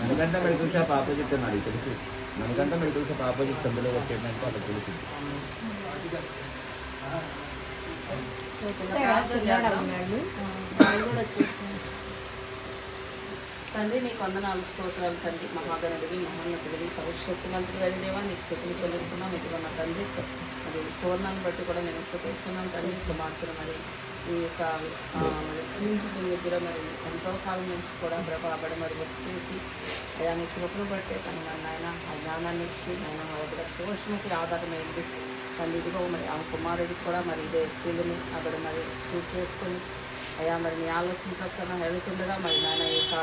మనకంటే medical shop opposite అన్నాడు తెలుసు. మనకంటే మెడికల్ షాప్ ఆపోజిట్ సందులో వచ్చేటంటే అక్కడ తెలుసు. తండ్రి నీకు వందనాలు స్తోత్రాలు తండ్రి. మహాగణుడివి, మహోన్నతుడివి, సర్వశక్తివంతుడు అయిన దేవా నీకు స్థుతులు చెల్లిస్తున్నాం. ఇదిగో నా తండ్రి మరి సువర్ణాన్ని బట్టి కూడా నేను స్థుతిస్తున్నాను తండ్రి. కుమార్తెను మరి ఈ యొక్క దగ్గర మరి ఎంతో కాలం నుంచి కూడా ప్రభాబడి మరి వర్క్ చేసి అయా నీ కృపను బట్టే తను మరి నాయన ఆ జ్ఞానాన్ని ఇచ్చి నాయన ఆవిడ పోషణకి ఆధారమైంది తల్లి. ఇదిగో మరి ఆ కుమారుడికి కూడా మరి ఇదే పిల్లని ఆవిడ మరి చూస్ చేసుకొని అయా మరి నీ ఆలోచన ప్రకారం వెళ్తుండగా మరి నాయన ఈ యొక్క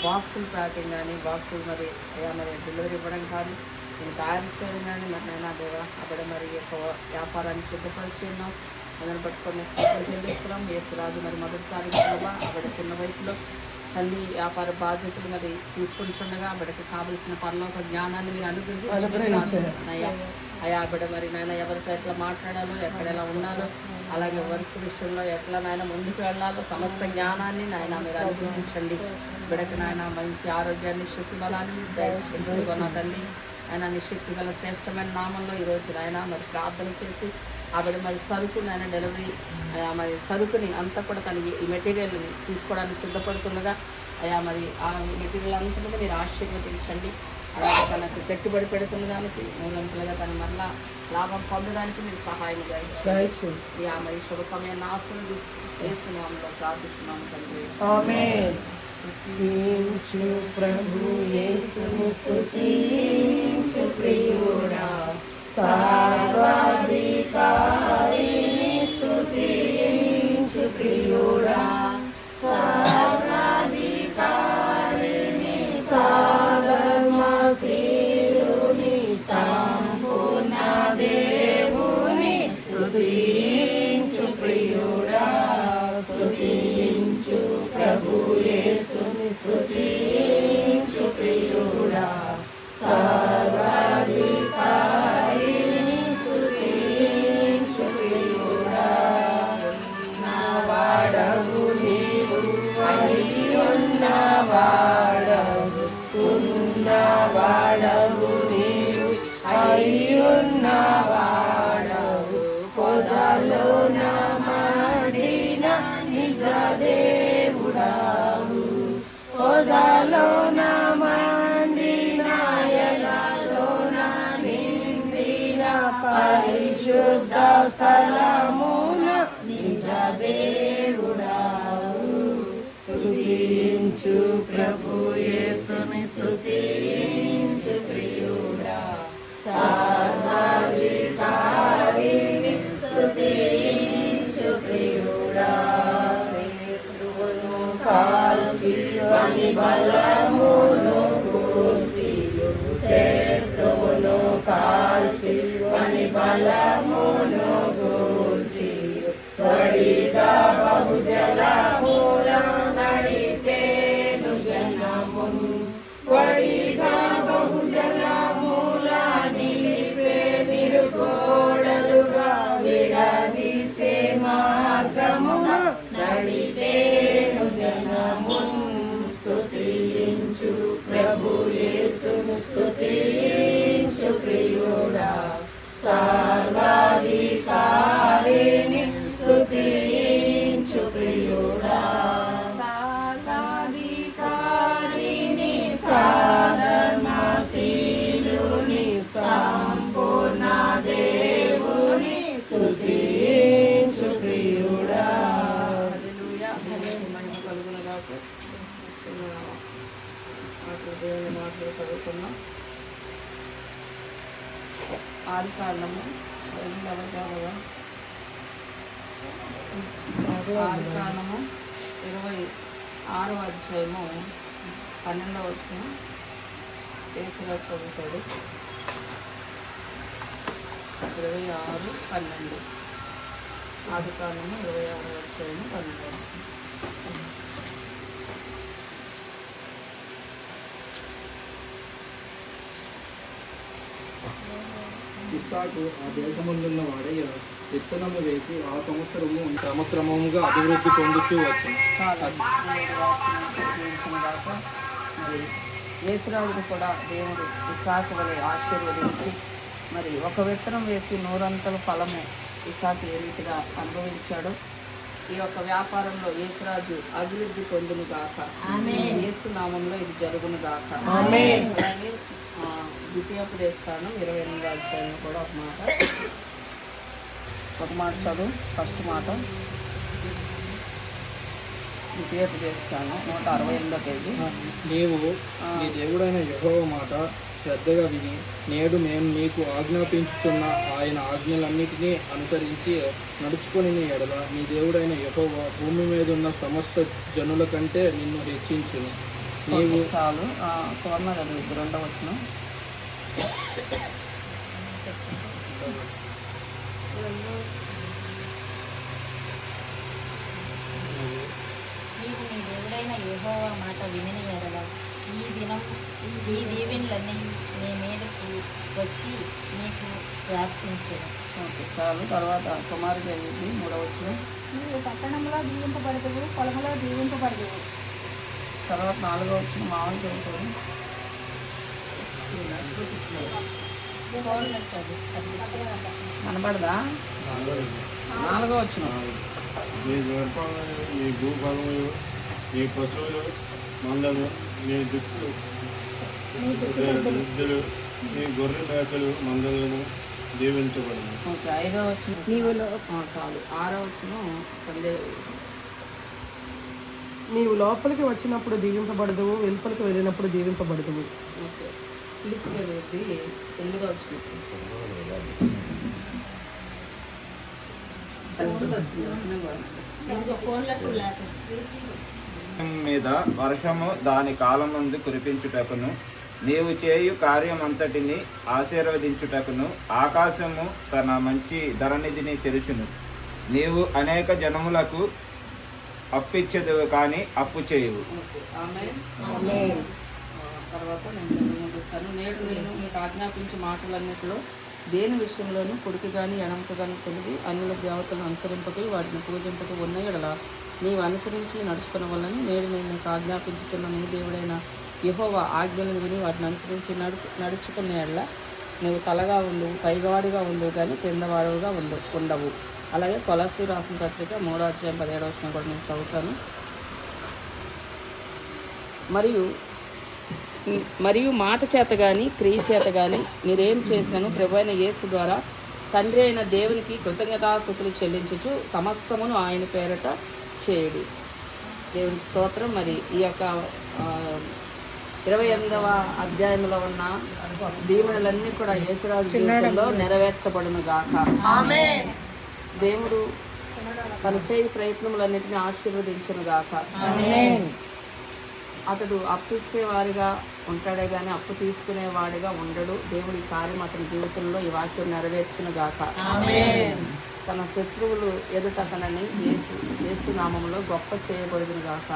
బాక్సులు ప్యాకింగ్ కానీ బాక్సులు మరి అయా మరి డెలివరీ ఇవ్వడం కానీ నేను తయారు చేయడం కానీ మరి నైనా దేవా అక్కడ మరి ఈ యొక్క వ్యాపారాన్ని సిద్ధపరిచి ఉన్నాం. అందరిని పట్టుకొని చెల్లిస్తున్నాం. యేసురాజు మరి మొదటిసారి ఆవిడ చిన్న వయసులో తల్లి వ్యాపార బాధ్యతలు మరి తీసుకుంటుండగా ఆవిడకి కావలసిన పరలోక జ్ఞానాన్ని మీరు అనుగ్రహించారయ్యా. అయ్యా ఆవిడ మరి నాయన ఎవరితో ఎట్లా మాట్లాడాలో, ఎక్కడ ఎలా ఉండాలో, అలాగే వర్క్ విషయంలో ఎట్లా నాయన ముందుకు వెళ్ళాలో సమస్త జ్ఞానాన్ని నాయన మీరు అనుగ్రహించండి. బిడకు నాయన మంచి ఆరోగ్యాన్ని, శక్తి బలాన్ని దయచేసి నా తల్లి ఆయన నిశక్తి గల శ్రేష్టమైన నామంలో ఈరోజు నాయన మరి ప్రార్థన చేసి ఆవిడ మరి సరుకు నాయన డెలివరీ మరి సరుకుని అంతా కూడా తన ఈ మెటీరియల్ని తీసుకోవడానికి సిద్ధపడుతుండగా అయా మరి ఆ మెటీరియల్ అంతా మీరు ఆశీర్వదించండి. అలాగే తనకు పెట్టుబడి పెడుతున్న దానికి మూలంతులుగా తను మళ్ళా లాభం పొందడానికి మీరు సహాయం గాయించండి. మరి శుభ సమయాన్ని ఆశీర్వదిస్తున్నాము ప్రార్థిస్తున్నాము తండ్రి. ఆమేన్. స్తుతించు ప్రభు యేసును స్తుతించు ప్రియుడా, సర్వాధికారిని స్తుతించు ప్రియుడా, సర్వాధికారిని సర్వశక్తిని సంపూర్ణ దేవుని స్తుతించు ప్రియుడా, స్తుతించు ప్రభు యేసుని స్తుతించు ప్రియుడా, సర్వాధికారిని స్తుతించు ప్రియుడా. నా వాడవు నీవు, అయ్యున్న వాడవు, ఉన్న వాడవు నీవు, అయ్యున్న వాడవు, పొదలో నా మాడిన నిజ దేవుడావు, పొదలో నా మండిన ఎలలో నా నిండిన పరిశుద్ధ స్థలమున నిజ దేవుడావు. స్తుతించు ప్రభు యేసుని స్తుతించు ప్రియుడా, సర్వాధికారిని స్తుతించు ప్రియుడా, శత్రువును కాల్చి వాని బలమును కూల్చియు, శత్రువును కాల్చి వాని బలమును కూల్చియు, వడిగా బహుజలముల నడిపేను జనమును, వడిగా బహుజలముల నిలిపే నిరుగోడలుగా విడదీసే మార్గమున నడిపేను జనమును. స్తుతించు ప్రభు యేసును స్తుతించు ప్రియుడా, సర్వాధికారిని స్తుతించు ప్రియుడా, సర్వాధికారిని సాధర్మశీలుని సంపూర్ణ దేవుని స్తుతించు ప్రియుడా. దేవుని మాటలు చదువుకున్నాం. ఆది కాండము ఆది కాండము 26వ అధ్యాయము 12వ వచనం కేసుగా చదువుతాడు. 26:12 ఆది కాండము 26వ అధ్యాయము 12వ వచనం. ఇస్సాకు ఆ దేశములున్న వాడై విత్తనము వేసి ఆ సంవత్సరము క్రమక్రమముగా అభివృద్ధి పొందుచూ వచ్చును. చాలా దేవుడి వాక్యం జీవించిన దాక మరి యేసురాజును కూడా దేవుడు ఇస్సాకు వలె ఆశీర్వదించి మరి ఒక విత్తనం వేసి 100 ఫలము ఇస్సాకు ఏ రీతిగా అనుభవించాడో ఈ యొక్క వ్యాపారంలో యేసురాజు అభివృద్ధి పొందును గాక. యేసు నామంలో ఇది జరుగును గాక. అలాగే ద్వితీయోపదేశకాండం 28వ అధ్యాయంలో కూడా ఒక మాట చదువు. ఫస్ట్ మాట ద్వితీయోపదేశకాండం 168వ పేజీ. నీవు నీ దేవుడైన యెహోవా మాట శ్రద్ధగా విని నేడు మేము నీకు ఆజ్ఞాపించుచున్న ఆయన ఆజ్ఞలన్నిటినీ అనుసరించి నడుచుకొని నీ ఎడల నీ దేవుడైన యెహోవా భూమి మీద ఉన్న సమస్త జనుల కంటే నిన్ను హెచ్చించును. నీవు చాలు సువర్ణ గారు 2వ వచనం. నీవు నీ దేవుడైన యెహోవా మాట వినిన ఎడల ఈ దీవెనలన్నీ నీ మీదకు వచ్చి నీకు వ్యాప్తించను. ఓకే చాలు. తర్వాత కుమారి దేవి 3వ వచనం. నీవు పట్టణంలో దీవింపబడదువు, పొలంలో దీవింపబడదువు. తర్వాత 4వ వచనం మామూలు చదువుతాడు. కనబడదా? 4వ వచనం. నీ గర్భాలను, నీ భూఫలములు, నీ పశువులు మందలు, నీ దుక్కులు, నీ గొర్రె మేకలు మందలను దీవించబడను. ఓకే 5వ వచనం. నీవులో చాలు. 6వ వచనం నీవు లోపలికి వచ్చినప్పుడు దీవింపబడదువు, వెలుపలికి వెళ్ళినప్పుడు దీవింపబడదువు. ఓకే లిప్ అనేది 8వ వచనం. మీద వర్షము దాని కాలమందు కురిపించుటకును నీవు చేయు కార్యమంతటిని ఆశీర్వదించుటకును ఆకాశము తన మంచి ధరనిధిని తెరుచును. నీవు అనేక జనములకు అప్పిచ్చెదవు కానీ అప్పు చేయవు. తర్వాత నేను ముగిస్తాను. నేడు నేను మీకు ఆజ్ఞాపించే మాటలన్నిటిలో దేని విషయంలోనూ కుడికి కానీ ఎడమకు కానీ తొలిగి అన్యుల దేవతలను అనుసరింపకు వాటిని పూజింపకు ఉన్న ఎడల నీవు అనుసరించి నడుచుకున్న వల్లని నేడు నేను నీకు ఆజ్ఞాపించుతున్న నీ దేవుడైన యెహోవా ఆజ్ఞలను విని వాటిని అనుసరించి నడుచుకున్న ఎడల నువ్వు తలగా ఉండవు, పైగాడిగా ఉండవు కానీ కిందవాడుగా ఉండవు. అలాగే కొలస్సీ రాసిన పత్రిక 3వ అధ్యాయం 17వ వచనం కూడా నేను చదువుతాను. మరియు మాట చేత కానీ క్రియ చేత కానీ మీరేం చేసినాను ప్రభువైన యేసు ద్వారా తండ్రి అయిన దేవునికి కృతజ్ఞతాస్తుతులు చెల్లించుచు సమస్తమును ఆయన పేరట చేయుడి. దేవునికి స్తోత్రం. మరి ఈ యొక్క 28వ అధ్యాయంలో ఉన్న దీవెనలన్నీ కూడా యేసురాజు జీవితంలో నెరవేర్చబడును గాక. దేవుడు తన చేయి ప్రయత్నములన్నింటినీ ఆశీర్వదించును గాక. అతడు అప్పు ఇచ్చేవారిగా ఉంటాడే కానీ అప్పు తీసుకునేవాడిగా ఉండడు. దేవుడి కార్యం అతని జీవితంలో ఈ వాక్యం నెరవేర్చును గాక. తన శత్రువులు ఎదుట తనని యేసు నామములో గొప్ప చేయబడును గాక.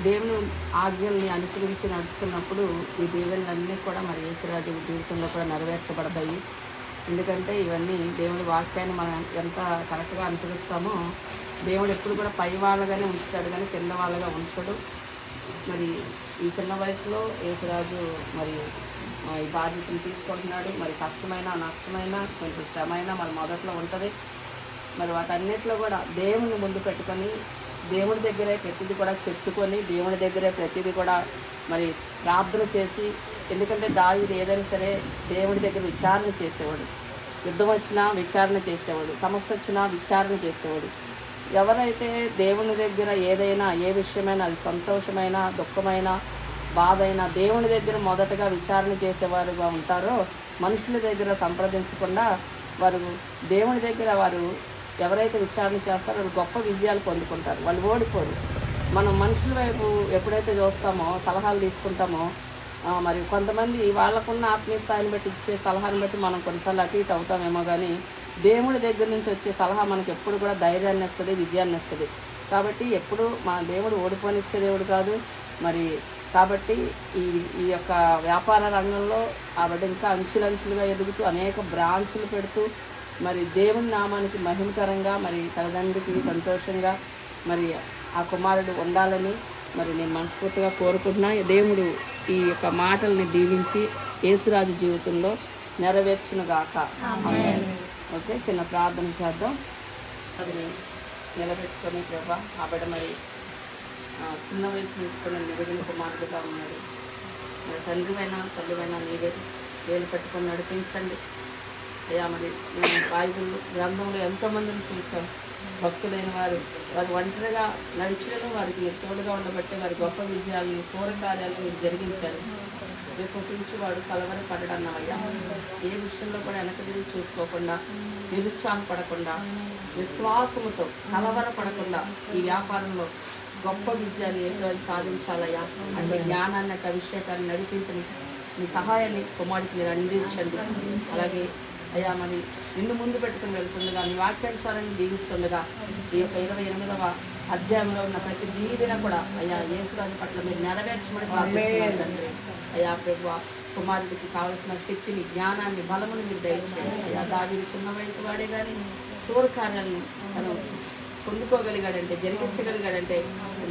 దేవుని ఆజ్ఞల్ని అనుసరించి నడుచుకున్నప్పుడు ఈ దీవెనలన్నీ కూడా మరి యేసురాజు జీవితంలో కూడా నెరవేర్చబడతాయి. ఎందుకంటే ఇవన్నీ దేవుడి వాక్యాన్ని మనం ఎంత కరెక్ట్గా అనుసరిస్తామో దేవుడు ఎప్పుడు కూడా పై వాళ్ళగానే ఉంచుతాడు కానీ కింద వాళ్ళగా ఉంచడు. మరి ఈ చిన్న వయసులో యేసురాజు మరి ఈ బాధ్యతను తీసుకుంటున్నాడు. మరి కష్టమైన నష్టమైన కొంచెం శ్రమైన మరి మొదట్లో ఉంటుంది. మరి వాటన్నిటిలో కూడా దేవుని ముందు పెట్టుకొని దేవుడి దగ్గరే ప్రతిదీ కూడా చెప్పుకొని దేవుడి దగ్గరే ప్రతిదీ కూడా మరి ప్రార్థన చేసి, ఎందుకంటే దావీదు ఏదైనా సరే దేవుడి దగ్గర విచారణ చేసేవాడు. యుద్ధం వచ్చినా విచారణ చేసేవాడు, సమస్య వచ్చినా విచారణ చేసేవాడు. ఎవరైతే దేవుని దగ్గర ఏదైనా ఏ విషయమైనా అది సంతోషమైన దుఃఖమైన బాధ అయినా దేవుని దగ్గర మొదటగా విచారణ చేసేవారుగా ఉంటారో మనుషుల దగ్గర సంప్రదించకుండా వారు దేవుని దగ్గర వారు ఎవరైతే విచారణ చేస్తారో వాళ్ళు గొప్ప విజయాలు పొందుకుంటారు. వాళ్ళు ఓడిపోరు. మనం మనుషుల వైపు ఎప్పుడైతే చూస్తామో సలహాలు తీసుకుంటామో మరి కొంతమంది వాళ్ళకున్న ఆత్మీయ స్థాయిని బట్టి ఇచ్చే సలహాని బట్టి మనం కొన్నిసార్లు అటు ఇటు అవుతామేమో, కానీ దేవుడి దగ్గర నుంచి వచ్చే సలహా మనకి ఎప్పుడు కూడా ధైర్యాన్ని ఇస్తుంది, విజయాన్ని ఇస్తుంది. కాబట్టి ఎప్పుడు మన దేవుడు ఓడిపోనిచ్చే దేవుడు కాదు. మరి కాబట్టి ఈ యొక్క వ్యాపార రంగంలో ఆవిడ ఇంకా అంచులంచులుగా ఎదుగుతూ అనేక బ్రాంచులు పెడుతూ మరి దేవుని నామానికి మహిమకరంగా మరి తల్లిదండ్రికి సంతోషంగా మరి ఆ కుమారుడు ఉండాలని మరి నేను మనస్ఫూర్తిగా కోరుకుంటున్నా. దేవుడు ఈ యొక్క మాటల్ని దీవించి యేసురాజు జీవితంలో నెరవేర్చునుగాక. ఆమేన్. ఓకే, చిన్న ప్రార్థన చేద్దాం. అది నిలబెట్టుకొని ప్రభా ఆ బిడ్డ మరి చిన్న వయసు తీసుకుని నిరగిన కుమారుడుగా ఉన్నాడు. మరి తండ్రివైనా తల్లివైనా నీవే వేలు పెట్టుకొని నడిపించండి అయ్యా. మరి నేను బైబిల్ గ్రంథంలో ఎంతోమందిని చూసాం, భక్తులైన వారు ఒంటరిగా నడిచడం వారికి తోడుగా ఉండబట్టే వారి గొప్ప విజయాలు సూర్యకార్యాలు మీరు జరిగించారు. విశ్వసించి వాడు కలవరపడడన్నవయ్యా. ఏ విషయంలో కూడా వెనకదిరి చూసుకోకుండా, నిరుత్సాహపడకుండా, విశ్వాసముతో కలవరపడకుండా ఈ వ్యాపారంలో గొప్ప విజయాలు ఏదో సాధించాలయ్యా. అంటే జ్ఞానాన్ని, అభిషేకాన్ని, నడిపింపుని, మీ సహాయాన్ని కుమారుడికి మీరు అందించండి. అలాగే అయ్యా మరి నిన్ను ముందు పెట్టుకుని వెళ్తుండగా, నీ వాక్యానుసారాన్ని దీవిస్తుండగా ఈ యొక్క 28వ అధ్యాయంలో ఉన్న ప్రతి దీవెన కూడా అయ్యా యేసురాజు పట్ల మీరు నెరవేర్చమని ప్రార్థిస్తున్నాను. అయ్యా ప్రభువా, కుమారుడికి కావలసిన శక్తిని, జ్ఞానాన్ని, బలమును మీరు దయచేయండి. అయ్యా దావీదు చిన్న వయసు వాడే కానీ సూర్యకార్యాలను తను పొందుకోగలిగాడంటే, జరిగించగలిగాడంటే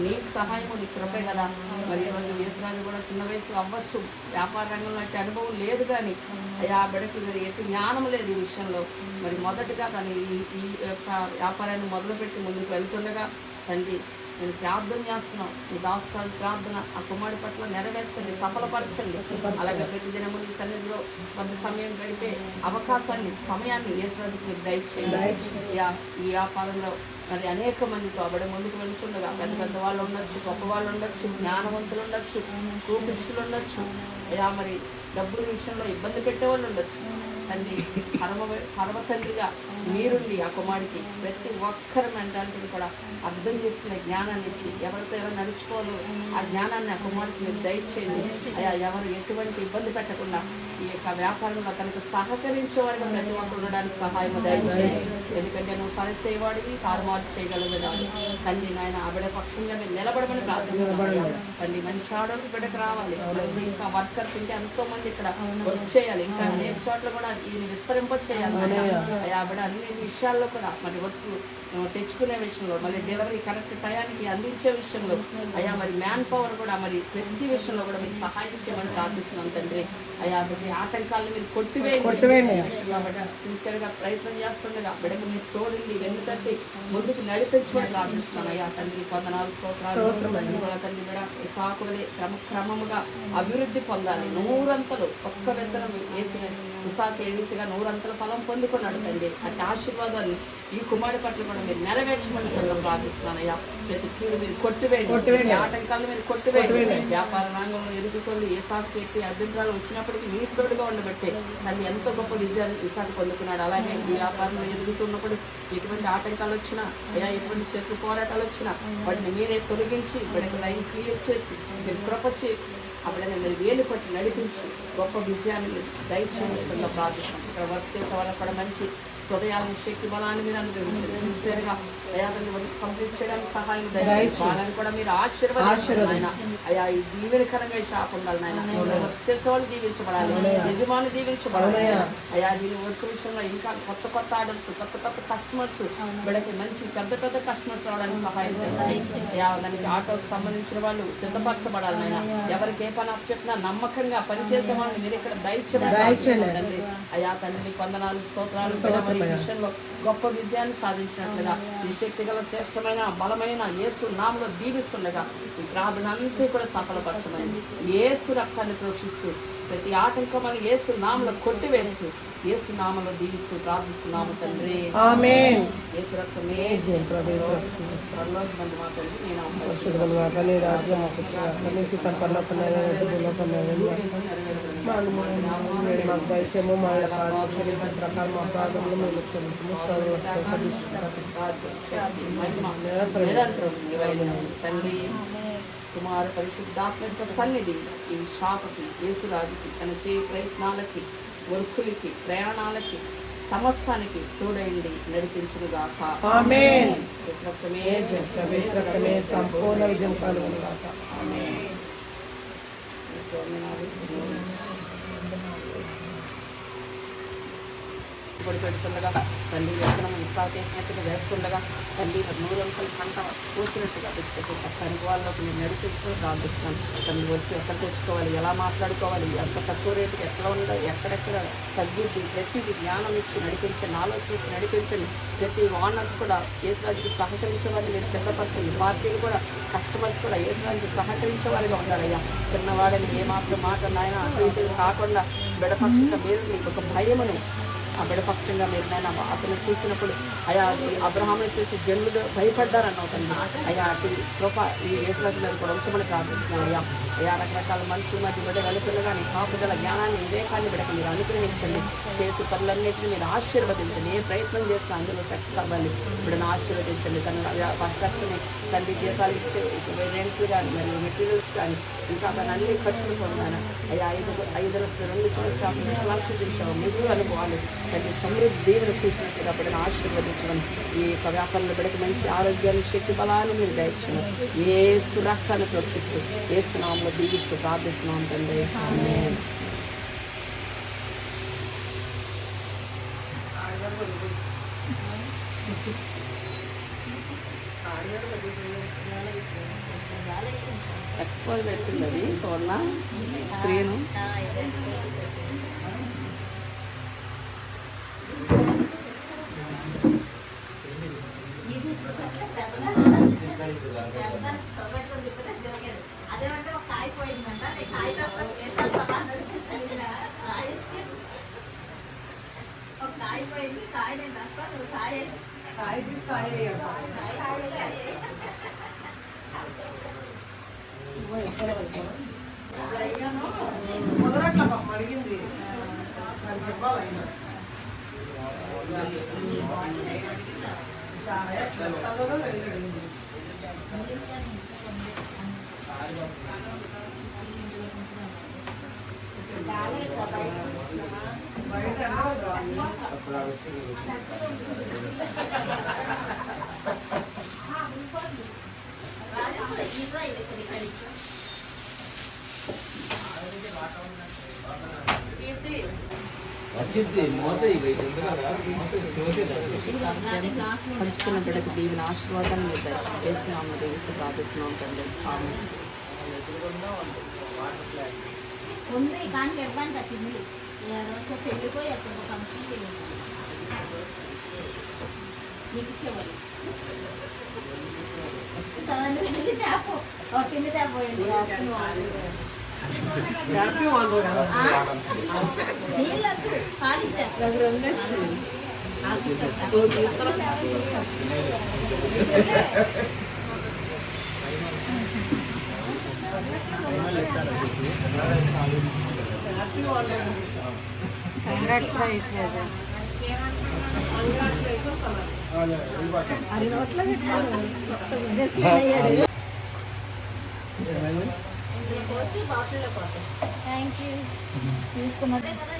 నీ సహాయము, నీ కృపే కదా. మరి ఈరోజు యేసురాజు కూడా చిన్న వయసులో అవ్వచ్చు, వ్యాపార రంగంలో అంటే అనుభవం లేదు, కానీ అయ్యా బిడ్డకి మరి ఎటు జ్ఞానం లేదు ఈ విషయంలో. మరి మొదటగా తను ఈ యొక్క వ్యాపారాన్ని మొదలుపెట్టి ముందుకు వెళ్తుండగా తండ్రి నేను ప్రార్థన చేస్తున్నాం. మీ దాసాల ప్రార్థన ఆ కుమారుడి పట్ల నెరవేర్చండి, సఫలపరచండి. అలాగే ప్రతి దినము నీ సన్నిధిలో కొంత సమయం గడిపే అవకాశాన్ని, సమయాన్ని యేసురాజుకి మీరు దయచేయండి. ఈ వ్యాపారంలో మరి అనేక మందితో అబడ ముందుకు వెళ్తుండగా పెద్ద పెద్ద వాళ్ళు ఉండొచ్చు, గొప్ప వాళ్ళు ఉండొచ్చు, జ్ఞానవంతులు ఉండొచ్చు, కూపిష్టులు ఉండొచ్చు, అయ్యా మరి డబ్బుల విషయంలో ఇబ్బంది పెట్టేవాళ్ళు ఉండొచ్చు. తండ్రి పరమ తండ్రిగా మీరుండి ఆ కుమారుడికి ప్రతి ఒక్కరి మెంటాలిటీని కూడా అర్థం చేసుకునే జ్ఞానాన్ని ఇచ్చి ఎవరితో ఎవరు నడుచుకోవాలో ఆ జ్ఞానాన్ని ఆ కుమారుడికి మీరు దయచేయండి. అయ్యా ఎవరు ఎటువంటి ఇబ్బంది పెట్టకుండా ఈ యొక్క వ్యాపారంలో తనకు సహకరించేవాడిగా ప్రతి ఒక్కరు ఉండడానికి సహాయం దయచేయండి. ఎందుకంటే నువ్వు సరి చేయవాడివి, కారుమారు చేయగలిగేవాడు. తండ్రి నాయన ఆవిడ పక్షంగా మీరు నిలబడమని ప్రార్థిస్తున్నాను. తండ్రి మంచి ఆర్డర్స్ బిడ్డకు రావాలి. ఇంకా వర్కర్స్ ఇంకా ఎంతో మంది ఇక్కడ వర్క్ చేయాలి. ఇంకా అనేక చోట్ల కూడా దీన్ని విస్తరింప చేయాలి. ఆవిడ అన్ని విషయాల్లో కూడా మరి వర్క్ తెచ్చుకునే విషయంలో, మళ్ళీ డెలివరీ కరెక్ట్ టయానికి అందించే విషయంలో, అయ్యా మరి మ్యాన్ పవర్ కూడా మరి ప్రతి విషయంలో కూడా మీరు సహాయం చేయమని ప్రార్థిస్తున్నాం తండ్రి. అయ్యా ప్రతి ఆటంకాలను మీరు కొట్టివేయండి. సిన్సియర్గా ప్రయత్నం చేస్తుండగా బిడ్డకు మీరు తోడింది వెన్నుతట్టి ముందుకు నడిపించమని ప్రార్థిస్తున్నాను. అయ్యా తండ్రి వందనాలు, స్తోత్రాలు. తండ్రి బిడ్డ ఇసాకులే క్రమముగా అభివృద్ధి పొందాలి. 100 అంతలు ఒక్క విత్తనం వేసిన ఇసాకు ఏ రీతిగా 100 అంతల ఫలం పొందుకున్నాడు తండ్రి. అట్టి ఆశీర్వాదాన్ని ఈ కుమారుడి పట్ల కూడా మీరు నెరవేర్చమని సంఘం ప్రార్థిస్తున్నాను. అయ్యా ప్రతి కీడు మీరు కొట్టివేయండి, ఆటంకాలు మీరు కొట్టివేయండి. వ్యాపార రంగంలో ఎదుర్కొని ఇసాకు ఎట్టి అభ్యంతరాలు వచ్చినప్పటికీ మీ తోడుగా ఉండబట్టే తను ఎంతో గొప్ప విజయాన్ని ఇసాకు పొందుకున్నాడు. అలాగే ఈ వ్యాపారంలో ఎదుగుతున్నప్పుడు ఎటువంటి ఆటంకాలు వచ్చినా, అయ్యా ఎటువంటి శత్రు పోరాటాలు వచ్చినా వాటిని మీరే తొలగించి బిడ్డకు లైన్ క్లియర్ చేసి మీరు కృపచి అప్పుడైనా మీరు వేలు పట్టి నడిపించి గొప్ప విజయాన్ని మీరు దయచేయండి ప్రార్థిస్తాం. ఇక్కడ వర్క్ చేసే వాళ్ళకి కూడా మంచి హృదయాలను, శక్తి బలాన్ని మీరు అనుగ్రహించండి. సిన్సియర్గా అయాన్ని కంప్లీట్ చేయడానికి సహాయం దయచేయండి. వాళ్ళని కూడా మీరు ఆశీర్వదించండి. అయ్యా ఈ దీవెనకరంగా షాప్ ఉండాలి నాయన. వర్క్ చేసే వాళ్ళు దీవించబడాలి, యజమాని దీవించబడాలి. అయ్యా దీని వర్క్ విషయంలో ఇంకా కొత్త ఆర్డర్స్, కొత్త కస్టమర్స్ వీళ్ళకి మంచి పెద్ద కస్టమర్స్ రావడానికి సహాయం చేయండి. అయ్యా దానికి ఆటోకి సంబంధించిన వాళ్ళు సిద్ధపరచబడాలి నాయన. ఎవరికి ఏ పని అప్పచెప్పినా నమ్మకంగా పనిచేసే వాళ్ళని మీరు ఇక్కడ దయచేయండి. అయ్యా తండ్రి వందనాలు, స్తోత్రాలు. ఈ విషయంలో గొప్ప విజయాన్ని సాధించినట్లుగా ఈ శక్తి గల శ్రేష్టమైన బలమైన యేసు నామములో దీవిస్తుండగా ఈ ప్రార్థన అంతా కూడా సఫలపరచమని యేసు రక్తాన్ని ప్రోక్షిస్తూ ప్రతి ఆటంకమని యేసు నామములో కొట్టివేస్తూ యేసు నామములో దీవిస్తూ ప్రార్థిస్తున్నాము తండ్రి. ఆమేన్. యేసు రక్తమే జయం. పరలోక మందు మా తండ్రి, నేను తండ్రి కుమారు పరిశుద్ధాత్మ సన్నిధి ఈ షాపుకి, యేసురాజుకి, తన చేయ ప్రయత్నాలకి, వర్కులకి, ప్రయాణాలకి, సమస్తానికి తోడైండి నడిపించుగాక. ఆమేన్. సంపూర్ణ విజయం కలుగుగాక. ఆమేన్. పొడి పెడుతుండగా తల్లి విత్తనం విశ్రాంతి చేసినట్టుగా వేస్తుండగా తల్లి నూరంకలు పంట పోసినట్టుగా కొత్త అనుభవాల్లోకి నేను నడిపించు ప్రార్థిస్తాను. తల్లి వచ్చి ఎక్కడ తెచ్చుకోవాలి, ఎలా మాట్లాడుకోవాలి, ఎంత తక్కువ రేటుకి ఎట్లా ఉండాలి, ఎక్కడెక్కడ తగ్గిద్ది, ప్రతిదీ జ్ఞానం ఇచ్చి నడిపించండి, ఆలోచన ఇచ్చి నడిపించండి. ప్రతి ఓనర్స్ కూడా ఏసురాజుకి సహకరించే వారిని మీరు సిద్ధపరచండి. పార్టీలు కూడా కస్టమర్స్ కూడా ఏసురాజుకి సహకరించే వారిగా ఉండాలయ్యా. చిన్నవాడని ఏమాత్రం మాట నాయన అటు ఇటు కాకుండా బిడపక్షంగా మీరు మీకు ఒక భయమును ఆ బిడపక్షంగా మీరు నాయన అతను చూసినప్పుడు అయా అబ్రహాముని చూసి జనులు భయపడ్డారన్నావు తండ్రి. అయ్యా అటు కృప ఈ యేసురాజు గారు కూడా ఉంచమని ప్రార్థిస్తున్నాను అయ్యా. అయ్యా రకరకాల మనుషుల మధ్య బిడ్డ వెలుపులుగా నీ కాపుదల జ్ఞానాన్ని వివేకాన్ని బిడక మీరు అనుగ్రహించండి. చేతి పనులన్నింటినీ మీరు ఆశీర్వదించండి. ఏ ప్రయత్నం చేసినా అందులో సక్సెస్ అవ్వాలి. బిడ్డను ఆశీర్వదించండి. తన వర్కర్స్ని తండ్రి జీతాలు ఇచ్చే రెంట్లు కానీ మరియు మెటీరియల్స్ కానీ ఇంకా తన అన్ని ఖర్చులు పొందాను అయ్యా. 5 2 చిన్న చేపలు ఆశీర్వదించావు. నిధులు అనుభవాలు తల్లి సమృద్ధి దేవుని చూసినట్టుగా బిడ్డను ఆశీర్వదించడం. ఈ యొక్క వ్యాపారంలో బిడ్డకి మంచి ఆరోగ్యాన్ని శక్తి బలాన్ని మీరు దయచేయండి. ఏ సురక్షను ప్రొక్కిస్తూ ఏ స్నామంలో దీవిస్తూ ప్రార్థిస్తున్నాం తండ్రి. ఆమేన్. ఎక్స్పోజ్ పెట్టింది అది చూడనా స్క్రీను. అదేమంటే ఒక కాయ పోయిందంట, కాయ ఒక కాయ పోయింది, కాయ నేను రాస్తాను, నువ్వు కాయ మొదలట్లా పాపం అడిగింది దానికి ఇవ్వాలి. చాలా ఎట్లా వెళ్ళింది. బయట వచ్చింది మోత పంచుకున్న బిడ్డకు దీవిని ఆశీర్వాదాన్ని మీరు వేస్తున్నాము దేవిస్తూ ప్రార్థిస్తున్నాం తండ్రి. ఆమేన్. ఉంది కానీ ఇవ్వండి కట్టింది పెళ్ళికో ఎప్పుడు ఫంక్షన్కి వెళ్ళింది నీకు ఇచ్చేవాళ్ళు కింది తేపోయింది నీళ్ళకు కాలిచ్చారు. కంగ్రాట్స్ రైస్ రాజా. అది నోట్లో పెట్టాను. బాటిల్లో పోతాయి. Thank you. తీసుకున్నట్టే కదా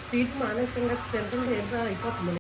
స్వీట్ మానేసంగా తింటుంటే ఏంటో అయిపోతుంది.